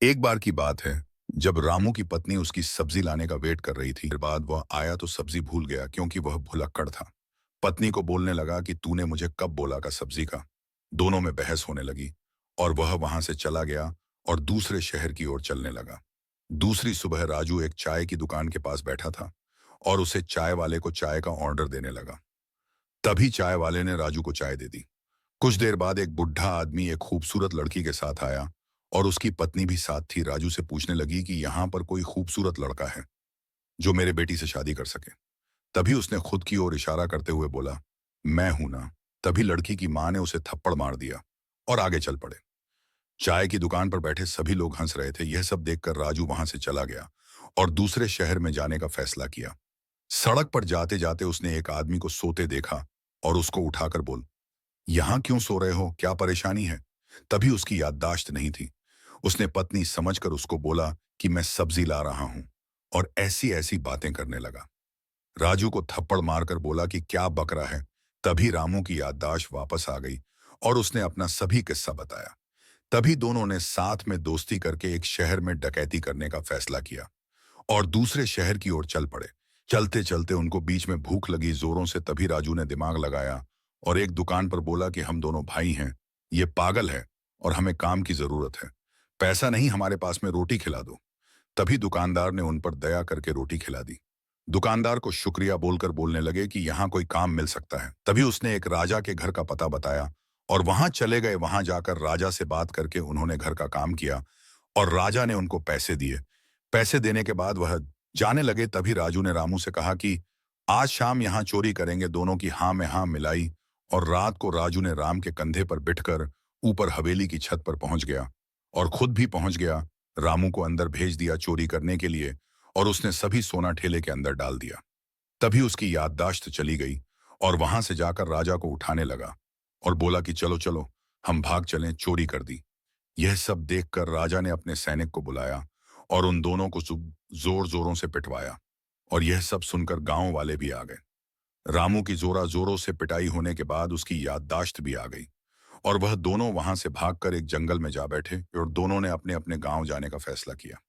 एक बार की बात है जब रामू की पत्नी उसकी सब्जी लाने का वेट कर रही थी। फिर बाद वह आया तो सब्जी भूल गया क्योंकि वह भुलक्कड़ था। पत्नी को बोलने लगा कि तूने मुझे कब बोला का सब्जी का। दोनों में बहस होने लगी और वह वहां से चला गया और दूसरे शहर की ओर चलने लगा। दूसरी सुबह राजू एक चाय की दुकान के पास बैठा था और उसे चाय वाले को चाय का ऑर्डर देने लगा। तभी चाय वाले ने राजू को चाय दे दी। कुछ देर बाद एक बुढ़ा आदमी एक खूबसूरत लड़की के साथ आया और उसकी पत्नी भी साथ थी। राजू से पूछने लगी कि यहाँ पर कोई खूबसूरत लड़का है जो मेरे बेटी से शादी कर सके। तभी उसने खुद की ओर इशारा करते हुए बोला, मैं हूं ना। तभी लड़की की मां ने उसे थप्पड़ मार दिया और आगे चल पड़े। चाय की दुकान पर बैठे सभी लोग हंस रहे थे। यह सब देखकर राजू वहां से चला गया और दूसरे शहर में जाने का फैसला किया। सड़क पर जाते जाते उसने एक आदमी को सोते देखा और उसको उठाकर बोल, यहाँ क्यों सो रहे हो, क्या परेशानी है? तभी उसकी याददाश्त नहीं थी। उसने पत्नी समझकर उसको बोला कि मैं सब्जी ला रहा हूं और ऐसी ऐसी बातें करने लगा। राजू को थप्पड़ मारकर बोला कि क्या बक रहा है। तभी रामू की याददाश्त वापस आ गई और उसने अपना सभी किस्सा बताया। तभी दोनों ने साथ में दोस्ती करके एक शहर में डकैती करने का फैसला किया और दूसरे शहर की ओर चल पड़े। चलते चलते उनको बीच में भूख लगी जोरों से। तभी राजू ने दिमाग लगाया और एक दुकान पर बोला कि हम दोनों भाई हैं, ये पागल है और हमें काम की जरूरत है। पैसा नहीं, हमारे पास में रोटी खिला दो। तभी दुकानदार ने उन पर दया करके रोटी खिला दी। दुकानदार को शुक्रिया बोलकर बोलने लगे कि यहाँ कोई काम मिल सकता है। तभी उसने एक राजा के घर का पता बताया और वहां चले गए। वहां जाकर राजा से बात करके उन्होंने घर का काम किया और राजा ने उनको पैसे दिए। पैसे देने के बाद वह जाने लगे। तभी राजू ने रामू से कहा कि आज शाम यहाँ चोरी करेंगे। दोनों की हाँ में हाँ मिलाई और रात को राजू ने राम के कंधे पर बिठकर ऊपर हवेली की छत पर पहुंच गया और खुद भी पहुंच गया। रामू को अंदर भेज दिया चोरी करने के लिए और उसने सभी सोना ठेले के अंदर डाल दिया। तभी उसकी याददाश्त चली गई और वहां से जाकर राजा को उठाने लगा और बोला कि चलो चलो हम भाग चलें, चोरी कर दी। यह सब देखकर राजा ने अपने सैनिक को बुलाया और उन दोनों को जोर जोरों से पिटवाया और यह सब सुनकर गांव वाले भी आ गए। रामू की जोरा जोरों से पिटाई होने के बाद उसकी याददाश्त भी आ गई और वह दोनों वहां से भागकर एक जंगल में जा बैठे और दोनों ने अपने अपने गांव जाने का फैसला किया।